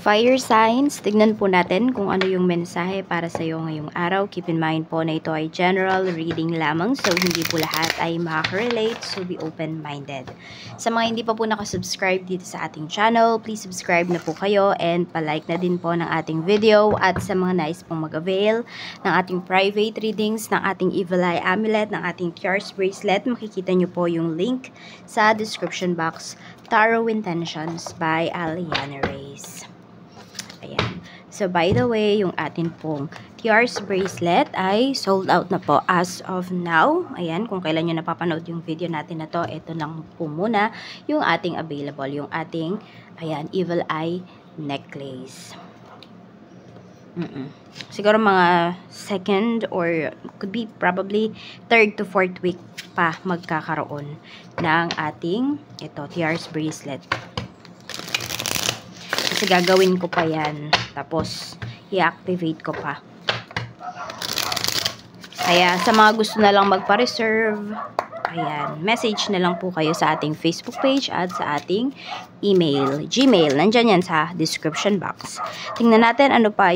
Fire signs, tignan po natin kung ano yung mensahe para sa iyo ngayong araw. Keep in mind po na ito ay general reading lamang, so hindi po lahat ay makaka-relate, so be open-minded. Sa mga hindi pa po nakasubscribe dito sa ating channel, please subscribe na po kayo and palike na din po ng ating video. At sa mga nais pong mag-avail ng ating private readings, ng ating Evil Eye Amulet, ng ating Tiaras Bracelet, makikita nyo po yung link sa description box. Tarot Intentions by Aliana Reyes. Ayan. So, by the way, yung atin pong Tiaras Bracelet ay sold out na po as of now. Ayan, kung kailan nyo napapanood yung video natin na to, ito lang po muna yung ating available. Yung ating, ayan, Evil Eye Necklace. Siguro mga second or could be probably third to fourth week pa magkakaroon ng ating ito, Tiaras Bracelet. Kasi gagawin ko pa yan. Tapos, i-activate ko pa. Kaya, sa mga gusto na lang magpa-reserve, ayan, message na lang po kayo sa ating Facebook page at sa ating email, Gmail. Nandyan yan sa description box. Tingnan natin ano ba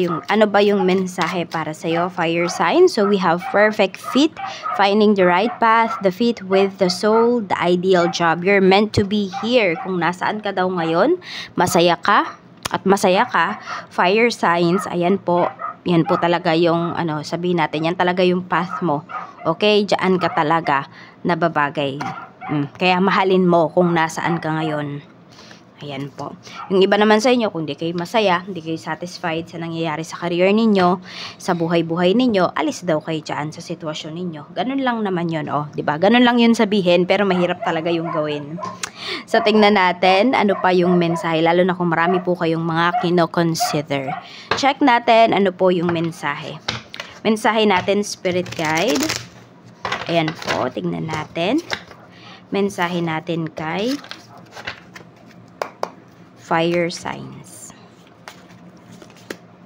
yung mensahe para sa iyo, fire sign. So, we have perfect fit, finding the right path, the fit with the soul, the ideal job. You're meant to be here. Kung nasaan ka daw ngayon, masaya ka, at masaya ka, fire signs, ayan po, yan po talaga yung, sabihin natin, yan talaga yung path mo. Okay, dyan ka talaga nababagay. Kaya mahalin mo kung nasaan ka ngayon. Ayan po. Yung iba naman sa inyo, kung di kayo masaya, hindi kayo satisfied sa nangyayari sa career ninyo, sa buhay-buhay ninyo, alis daw kayo dyan sa sitwasyon ninyo. Ganun lang naman yun, diba? Ganun lang yun sabihin, pero mahirap talaga yung gawin. So, tingnan natin, ano pa yung mensahe, lalo na kung marami po kayong mga kino-consider. Check natin, ano po yung mensahe. Mensahe natin, Spirit Guide. Ayan po, tingnan natin. Mensahe natin kay fire signs.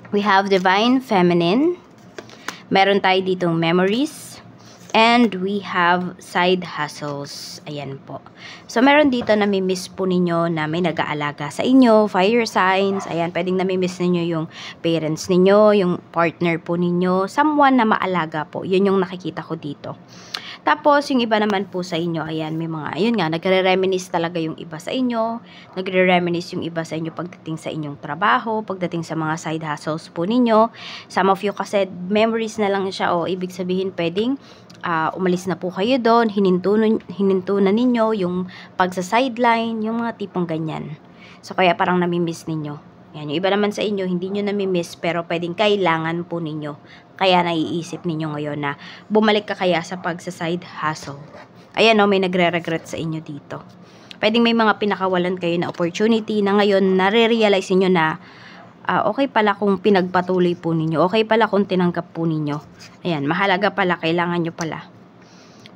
We have Divine Feminine. Meron tayo ditong memories. And we have side hustles. Ayan po. So, meron dito na namimiss po ninyo na may nag-aalaga sa inyo. Fire signs. Ayan, pwedeng namimiss ninyo yung parents ninyo, yung partner po ninyo. Someone na maalaga po. Yun yung nakikita ko dito. Tapos, yung iba naman po sa inyo, ayan, may mga, ayun nga, nagre-reminisce talaga yung iba sa inyo. Nagre-reminisce yung iba sa inyo pagdating sa inyong trabaho, pagdating sa mga side hustles po ninyo. Some of you kasi, memories na lang siya, ibig sabihin, pwedeng, umalis na po kayo doon, hininto na ninyo yung pagsa-sideline, yung mga tipong ganyan. So, kaya parang namimiss ninyo. Yan, yung iba naman sa inyo, hindi nyo namimiss, pero pwedeng kailangan po ninyo. Kaya naiisip ninyo ngayon na bumalik ka kaya sa pagsa-side hustle. Ayan, may nagre-regret sa inyo dito. Pwedeng may mga pinakawalan kayo na opportunity na ngayon nare-realize niyo na okay pala kung pinagpatuloy po ninyo. Okay pala kung tinanggap po ninyo. Ayan, mahalaga pala, kailangan nyo pala.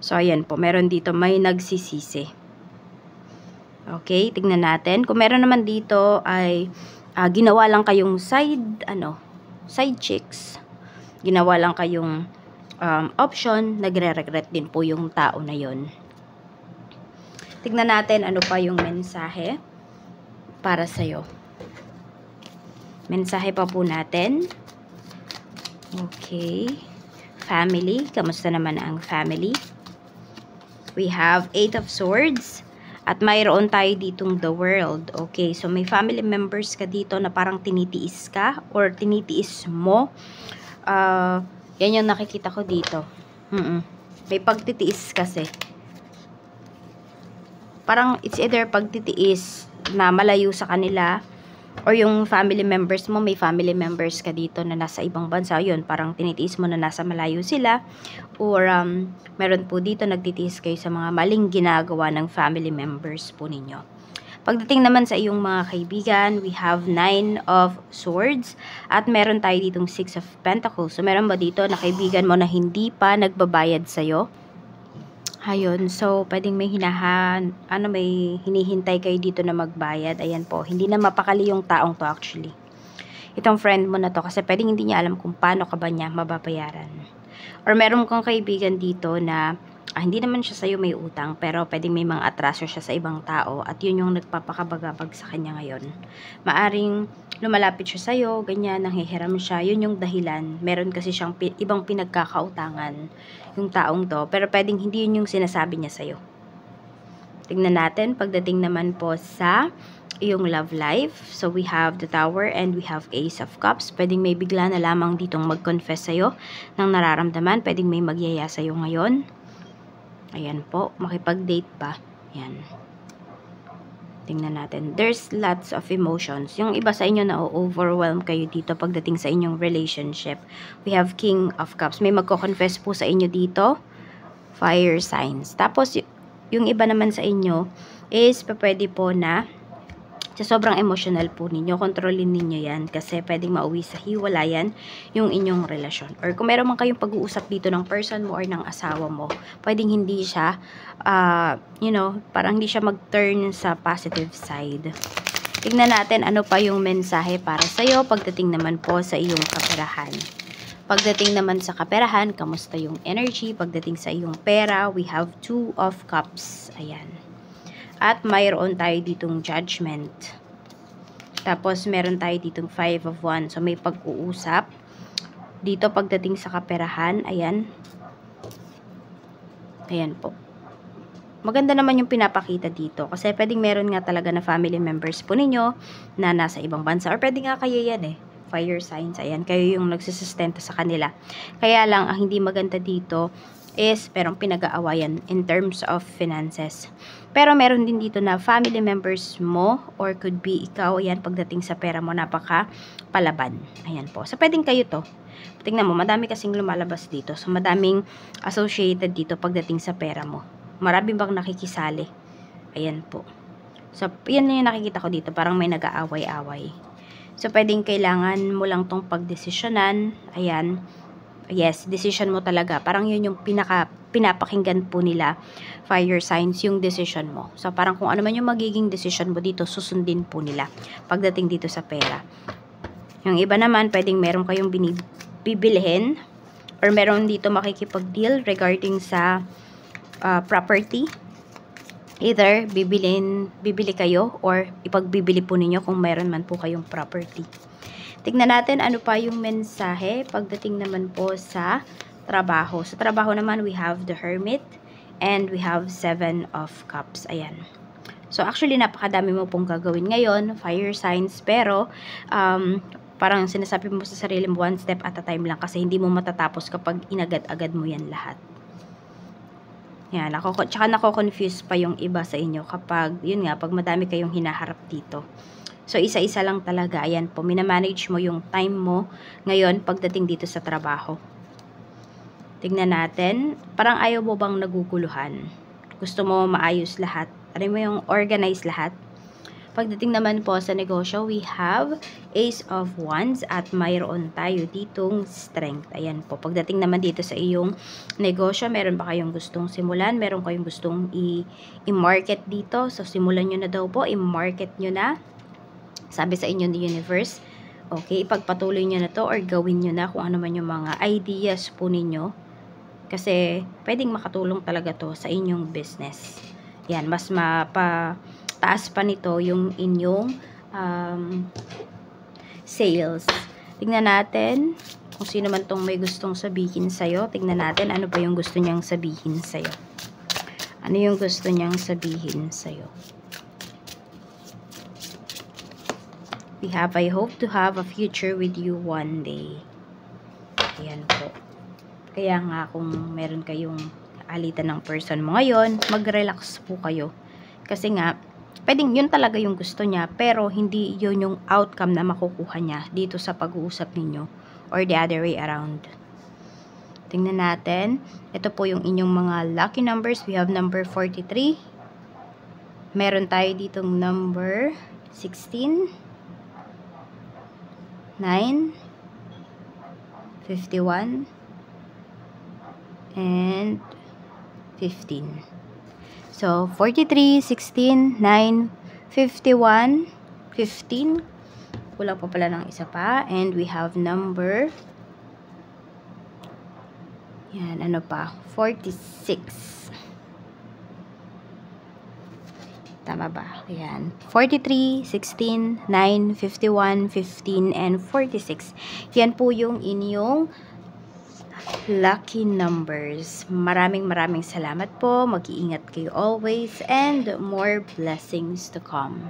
So, ayan po, meron dito may nagsisisi. Okay, tignan natin. Kung meron naman dito ay ginawa lang kayong side chicks. Ginawa lang kayong option, nagre-regret din po yung tao na yon. Tignan natin ano pa yung mensahe para sa'yo. Mensahe pa po natin. Okay. Family. Kamusta naman ang family? We have 8 of Swords. At mayroon tayo ditong the world. Okay, so may family members ka dito na parang tinitiis ka or tinitiis mo. Yan yung nakikita ko dito. May pagtitiis kasi. Parang it's either pagtitiis na malayo sa kanila or yung family members mo, may family members ka dito na nasa ibang bansa. Yun, parang tinitiis mo na nasa malayo sila. Or meron po dito nagtitiis kayo sa mga maling ginagawa ng family members po ninyo. Pagdating naman sa iyong mga kaibigan, we have 9 of Swords at meron tayo ditong 6 of Pentacles. So meron ba dito na kaibigan mo na hindi pa nagbabayad sa'yo? Ayun, so pwedeng may may hinihintay kayo dito na magbayad. Ayan po, hindi na mapakali yung taong to actually. Itong friend mo na to kasi pwedeng hindi niya alam kung paano ka ba niya mababayaran. Or meron kang kaibigan dito na hindi naman siya sa'yo may utang, pero pwedeng may mga atraso siya sa ibang tao at yun yung nagpapakabagabag sa kanya ngayon. Maaring lumalapit siya sa'yo, ganyan, nanghihiram siya, yun yung dahilan. Meron kasi siyang ibang pinagkakautangan yung taong to, pero pwedeng hindi yun yung sinasabi niya sa'yo. Tingnan natin, pagdating naman po sa iyong love life. So, we have the Tower and we have Ace of Cups. Pwedeng may bigla na lamang ditong mag-confess sa'yo ng nararamdaman. Pwedeng may magyaya sa'yo ngayon. Ayan po, makipag-date pa. Ayan. Tingnan natin. There's lots of emotions. Yung iba sa inyo na overwhelm kayo dito pagdating sa inyong relationship. We have King of Cups. May magko-confess po sa inyo dito. Fire signs. Tapos, yung iba naman sa inyo is pwede po na sa sobrang emotional po ninyo, kontrolin ninyo yan kasi pwedeng mauwi sa hiwalayan yung inyong relasyon. Or kung meron man kayong pag-uusap dito ng person mo or ng asawa mo, pwedeng hindi siya, parang hindi siya mag-turn sa positive side. Tignan natin ano pa yung mensahe para sa'yo pagdating naman po sa iyong kaperahan. Pagdating naman sa kaperahan, kamusta yung energy? Pagdating sa iyong pera, we have 2 of Cups. Ayan. At mayroon tayo ditong Judgment. Tapos, meron tayo ditong 5 of Wands. So, may pag-uusap. Dito, pagdating sa kaperahan, ayan. Ayan po. Maganda naman yung pinapakita dito. Kasi pwedeng meron nga talaga na family members po ninyo na nasa ibang bansa. Or pwede nga kayo yan eh. Fire signs. Ayan. Kayo yung nagsisustento sa kanila. Kaya lang, ang hindi maganda dito is merong pinag-aawayan in terms of finances. Pero meron din dito na family members mo or could be ikaw, ayan, pagdating sa pera mo, napaka palaban. Ayan po. So, pwedeng kayo to. Tingnan mo, madami kasing lumalabas dito. So, madaming associated dito pagdating sa pera mo. Marami bang nakikisali? Ayan po. So, yan yung nakikita ko dito. Parang may nag-aaway-away. So, pwedeng kailangan mo lang tong pagdesisyonan. Ayan. Yes, decision mo talaga. Parang yun yung pinapakinggan po nila, fire signs, yung decision mo. So, parang kung ano man yung magiging decision mo dito, susundin po nila pagdating dito sa pera. Yung iba naman, pwedeng meron kayong bibilhin or meron dito makikipag-deal regarding sa property. Either bibili kayo or ipagbibili po ninyo kung meron man po kayong property. Tignan natin ano pa yung mensahe pagdating naman po sa trabaho. Sa trabaho naman, we have the Hermit and we have 7 of Cups. Ayan. So, actually, napakadami mo pong gagawin ngayon, fire signs, pero parang sinasabi mo sa sarili mo, one step at a time lang kasi hindi mo matatapos kapag inagad-agad mo yan lahat. Yan, tsaka nako-confuse pa yung iba sa inyo kapag, yun nga, pag madami kayong hinaharap dito. So, isa-isa lang talaga. Ayan po, minamanage mo yung time mo ngayon pagdating dito sa trabaho. Tignan natin. Parang ayaw mo bang naguguluhan? Gusto mo maayos lahat? Ano mo yung organize lahat? Pagdating naman po sa negosyo, we have Ace of Wands at mayroon tayo ditong Strength. Ayan po. Pagdating naman dito sa iyong negosyo, meron ba kayong gustong simulan? Meron kayong gustong i-market dito? So, simulan nyo na daw po. I-market nyo na. Sabi sa inyo ni universe, okay, ipagpatuloy nyo na to or gawin nyo na kung ano man yung mga ideas po ninyo. Kasi, pwedeng makatulong talaga to sa inyong business. Yan, mas mapataas pa nito yung inyong sales. Tingnan natin kung sino man tong may gustong sabihin sa'yo. Tingnan natin ano pa yung gusto niyang sabihin sa'yo. Ano yung gusto niyang sabihin sa'yo? We have, I hope to have a future with you one day. Ayan po. Kaya nga kung meron kayong alitan ng person mo ngayon, mag-relax po kayo. Kasi nga, pwedeng yun talaga yung gusto niya, pero hindi yun yung outcome na makukuha niya dito sa pag-uusap ninyo or the other way around. Tingnan natin. Ito po yung inyong mga lucky numbers. We have number 43. Meron tayo ditong number 16. 9, 51, and 15. So, 43, 16, 9, 51, 15. Kulang pa pala ng isa pa. And we have number, yan, ano pa? 46. Tama ba? Ayan. 43, 16, 9, 51, 15, and 46. Yan po yung inyong lucky numbers. Maraming salamat po. Mag-iingat kayo always and more blessings to come.